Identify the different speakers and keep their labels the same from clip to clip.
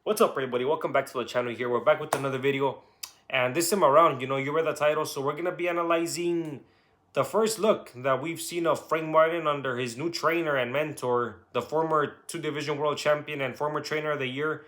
Speaker 1: What's up, everybody? Welcome back to the channel here. We're back with another video. And this time around, you read the title, so we're going to be analyzing the first look that we've seen of Frank Martin under his new trainer and mentor, the former two-division world champion and former trainer of the year,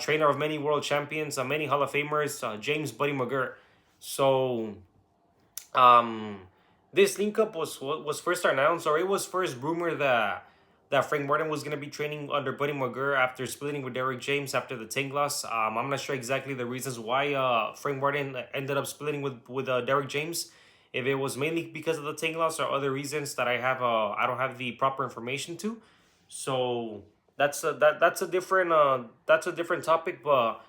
Speaker 1: trainer of many world champions, many Hall of Famers, James Buddy McGirt. So, um, this link up was first announced, or it was first rumored that Frank Martin was going to be training under Buddy McGirt after splitting with Derek James after the tank loss. I'm not sure exactly the reasons why Frank Martin ended up splitting with Derek James. If it was mainly because of the tank loss or other reasons that I don't have the proper information to. So that's a different topic. But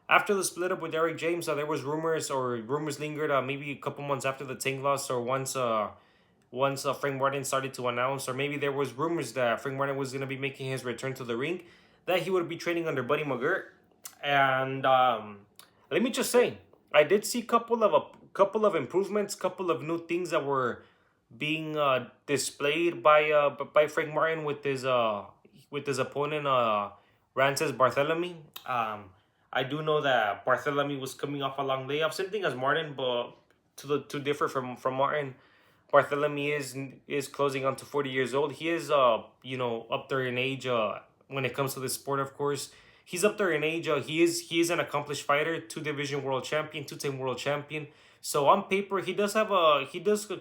Speaker 1: after the split up with Derek James, there was rumors lingered maybe a couple months after the tank loss, or once Frank Martin started to announce, or maybe there was rumors that Frank Martin was going to be making his return to the ring, that he would be training under Buddy McGirt. And let me just say, I did see couple of improvements, couple of new things that were being displayed by Frank Martin with his opponent Rances Barthélemy. I do know that Barthélemy was coming off a long layoff, same thing as Martin, but to differ from Martin. Barthélemy is closing on to 40 years old. He is up there in age when it comes to the sport, of course. He's up there in age. He is an accomplished fighter, two-division world champion, two-time world champion. So on paper, he does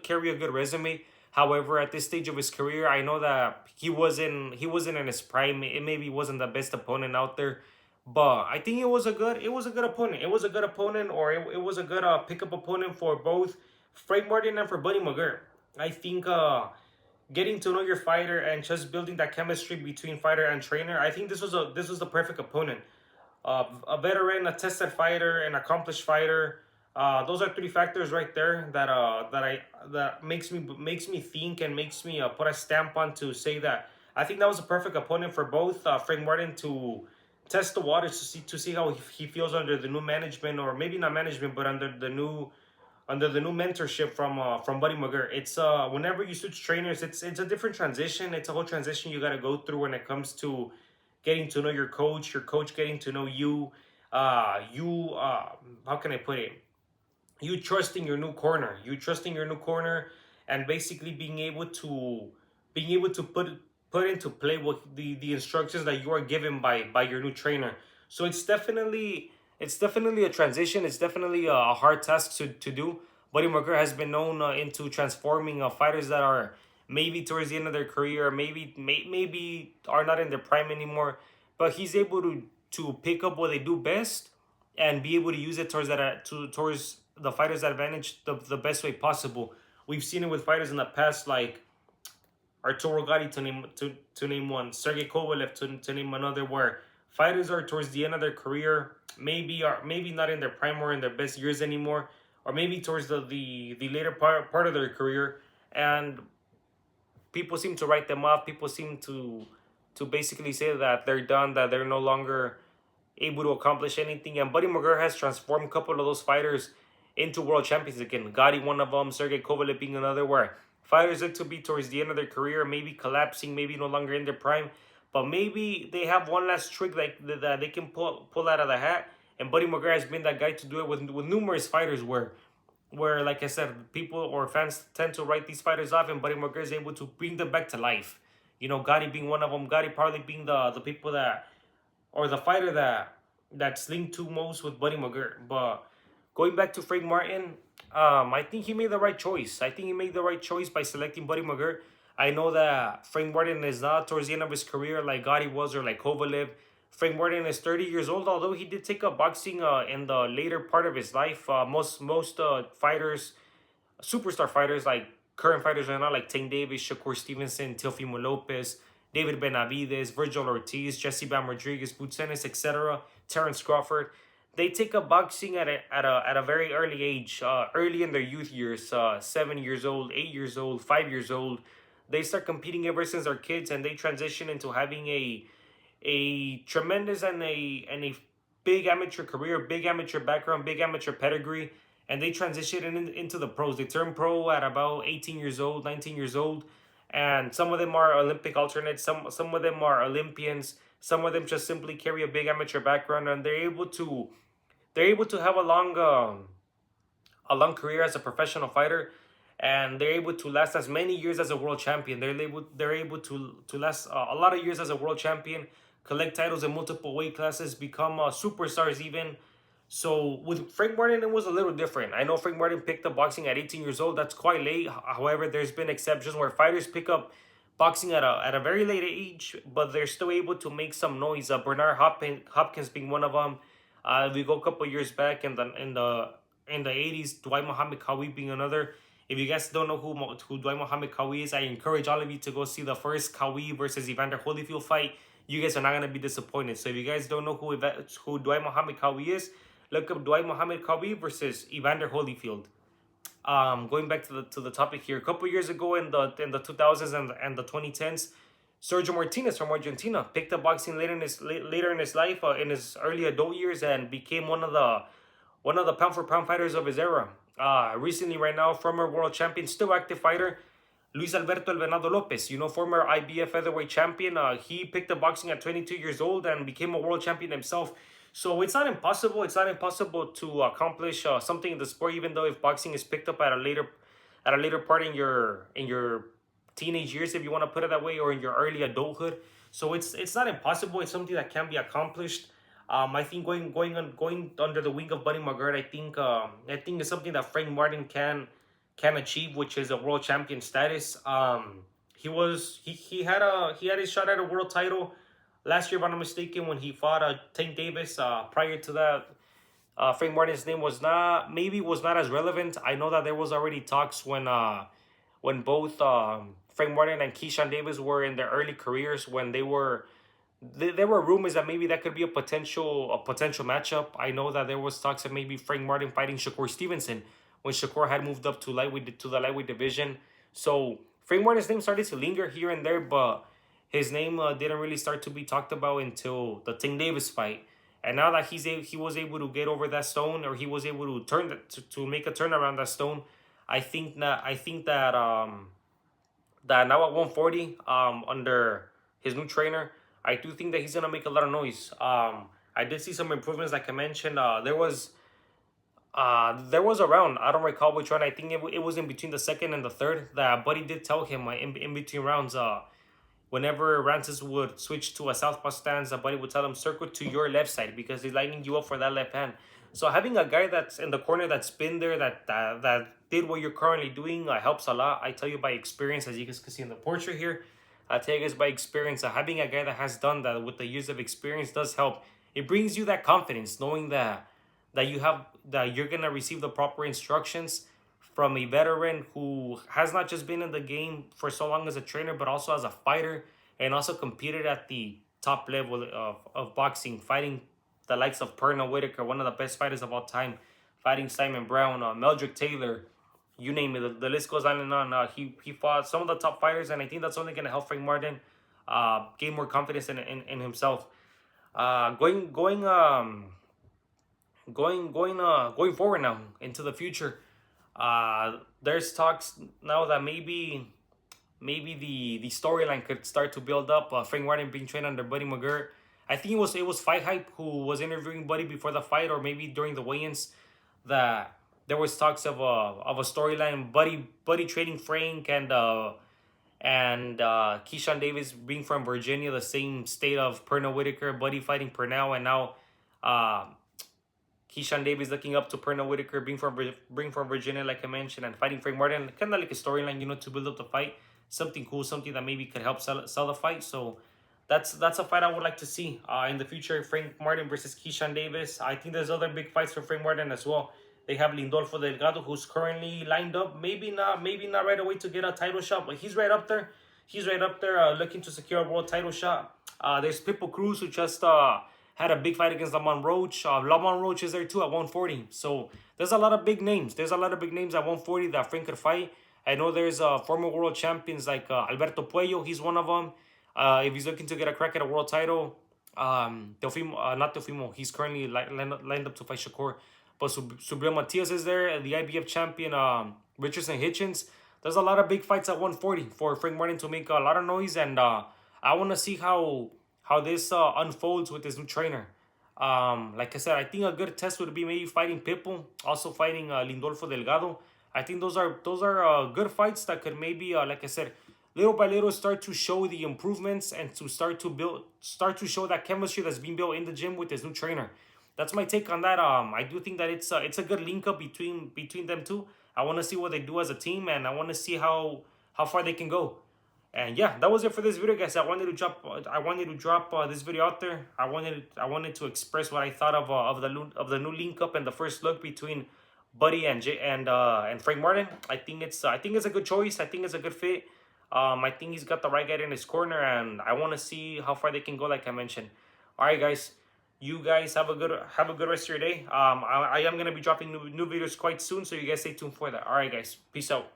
Speaker 1: carry a good resume. However, at this stage of his career, I know that he wasn't in his prime. It maybe wasn't the best opponent out there, but I think it was a good opponent. It was a good opponent, or it was a good pickup opponent for both Frank Martin and for Buddy McGirt. I think getting to know your fighter and just building that chemistry between fighter and trainer, I think this was the perfect opponent. A veteran, a tested fighter, an accomplished fighter. Those are three factors right there that makes me think and makes me put a stamp on to say that I think that was a perfect opponent for both Frank Martin to test the waters to see how he feels under the new management, or maybe not management, but under the new mentorship from Buddy McGirt. It's whenever you switch trainers, it's a different transition. It's a whole transition you got to go through when it comes to getting to know your coach getting to know you. How can I put it? You trusting your new corner. And basically being able to put into play what the instructions that you are given by your new trainer. So it's definitely a transition. It's definitely a hard task to do. Buddy McGirt has been known into transforming fighters that are maybe towards the end of their career, maybe are not in their prime anymore, but he's able to pick up what they do best and be able to use it towards the fighter's advantage the best way possible. We've seen it with fighters in the past, like Arturo Gatti to name one, Sergey Kovalev to name another, where fighters are towards the end of their career, maybe not in their prime or in their best years anymore, or maybe towards the later part of their career, and people seem to write them off. People seem to basically say that they're done, that they're no longer able to accomplish anything. And Buddy McGirt has transformed a couple of those fighters into world champions again. Gotti, one of them, Sergey Kovalev being another, where fighters look to be towards the end of their career, maybe collapsing, maybe no longer in their prime, but maybe they have one last trick that they can pull out of the hat. And Buddy McGirt has been that guy to do it with numerous fighters where like I said, people or fans tend to write these fighters off, and Buddy McGirt is able to bring them back to life. Gotti being one of them. Gotti probably being the people that, or the fighter that's linked to most with Buddy McGirt. But going back to Frank Martin, I think he made the right choice. I think he made the right choice by selecting Buddy McGirt. I know that Frank Martin is not towards the end of his career like Gotti was, or like Kovalev. Frank Martin is 30 years old, although he did take up boxing in the later part of his life. Most fighters, superstar fighters, like current fighters right now, like Tank Davis, Shakur Stevenson, Teofimo Lopez, David Benavidez, Virgil Ortiz, Jesse Bam Rodriguez, Boots Ennis, etc., Terrence Crawford, they take up boxing at a very early age, early in their youth years, 7 years old, 8 years old, 5 years old. They start competing ever since they're kids, and they transition into having a tremendous and a big amateur career, big amateur background, big amateur pedigree, and they transition into the pros. They turn pro at about 18 years old, 19 years old, and some of them are Olympic alternates. Some of them are Olympians. Some of them just simply carry a big amateur background, and they're able to have a long career as a professional fighter, and they're able to last as many years as a world champion. They're able to last a lot of years as a world champion, collect titles in multiple weight classes, become superstars even. So with Frank Martin, it was a little different. I know Frank Martin picked up boxing at 18 years old. That's quite late. However, there's been exceptions where fighters pick up boxing at a very late age, but they're still able to make some noise. Bernard Hopkins being one of them. We go a couple years back in the 80s, Dwight Muhammad Qawi being another. If you guys don't know who Dwight Muhammad Qawi is, I encourage all of you to go see the first Qawi versus Evander Holyfield fight. You guys are not going to be disappointed. So if you guys don't know who Dwight Muhammad Qawi is, look up Dwight Muhammad Qawi versus Evander Holyfield. Going back to the topic here, a couple years ago in the 2000s and the 2010s, Sergio Martinez from Argentina picked up boxing later in his life, in his early adult years, and became one of the pound for pound fighters of his era. Recently, right now, former world champion, still active fighter, Luis Alberto El Venado Lopez, former IBF featherweight champion. He picked up boxing at 22 years old and became a world champion himself. So it's not impossible. It's not impossible to accomplish something in the sport, even though if boxing is picked up at a later part in your teenage years, if you want to put it that way, or in your early adulthood. So it's not impossible. It's something that can be accomplished. I think going under the wing of Buddy McGirt, I think is something that Frank Martin can achieve, which is a world champion status. He had his shot at a world title last year, if I'm not mistaken, when he fought Tank Davis. Prior to that, Frank Martin's name was not as relevant. I know that there was already talks when both Frank Martin and Keyshawn Davis were in their early careers, when there were rumors that maybe that could be a potential matchup. I know that there was talks of maybe Frank Martin fighting Shakur Stevenson when Shakur had moved up to the lightweight division. So Frank Martin's name started to linger here and there, but his name didn't really start to be talked about until the Tank Davis fight. And now that he was able to get over that stone, or he was able to make a turnaround that stone, I think that now at 140, under his new trainer, I do think that he's gonna make a lot of noise. I did see some improvements, like I mentioned. There was a round, I don't recall which one. I think it was in between the second and the third, that Buddy did tell him in between rounds, whenever Rancis would switch to a southpaw stance, Buddy would tell him, circle to your left side, because he's lining you up for that left hand. So having a guy that's in the corner, that's been there, that did what you're currently doing, helps a lot. I tell you by experience, as you guys can see in the portrait here. I tell you guys by experience, having a guy that has done that with the years of experience does help. It brings you that confidence, knowing that you're gonna receive the proper instructions from a veteran who has not just been in the game for so long as a trainer, but also as a fighter, and also competed at the top level of boxing, fighting the likes of Pernell Whitaker, one of the best fighters of all time, fighting Simon Brown, Meldrick Taylor, you name it. The list goes on and on. He fought some of the top fighters, and I think that's only going to help Frank Martin gain more confidence in himself. Going forward now into the future, there's talks now that maybe the storyline could start to build up. Frank Martin being trained under Buddy McGirt. I think it was Fight Hype who was interviewing Buddy before the fight, or maybe during the weigh-ins, that there was talks of a storyline. Buddy training Frank and Keyshawn Davis being from Virginia, the same state of Pernell Whitaker. Buddy fighting Pernell, and now Keyshawn Davis looking up to Pernell Whitaker, being from Virginia, like I mentioned, and fighting Frank Martin. Kind of like a storyline, to build up the fight. Something cool, something that maybe could help sell the fight. So that's a fight I would like to see in the future. Frank Martin versus Keyshawn Davis. I think there's other big fights for Frank Martin as well. They have Lindolfo Delgado, who's currently lined up. Maybe not right away to get a title shot, but he's right up there. Looking to secure a world title shot. There's Pitbull Cruz, who just had a big fight against Lamont Roach. Lamont Roach is there too at 140. So there's a lot of big names. There's a lot of big names at 140 that Frank could fight. I know there's former world champions like Alberto Puello. He's one of them. If he's looking to get a crack at a world title, Teofimo, he's currently lined up to fight Shakur. But Subriel Matias is there, the IBF champion, Richardson Hitchens. There's a lot of big fights at 140 for Frank Martin to make a lot of noise, and I want to see how unfolds with this new trainer. Like I said, I think a good test would be maybe fighting Pitbull, also fighting Lindolfo Delgado. I think those are good fights that could maybe, like I said, little by little start to show the improvements and to start to show that chemistry that's being built in the gym with this new trainer. That's my take on that. I do think that it's a good link up between them two. I want to see what they do as a team, and I want to see how far they can go. And yeah, that was it for this video, guys. I wanted to drop this video out there. I wanted to express what I thought of the new link up and the first look between Buddy and Frank Martin. I think it's a good choice. I think it's a good fit. I think he's got the right guy in his corner, and I want to see how far they can go. Like I mentioned. All right, guys. You guys have a good rest of your day. I am gonna be dropping new videos quite soon, so you guys stay tuned for that. All right, guys. Peace out.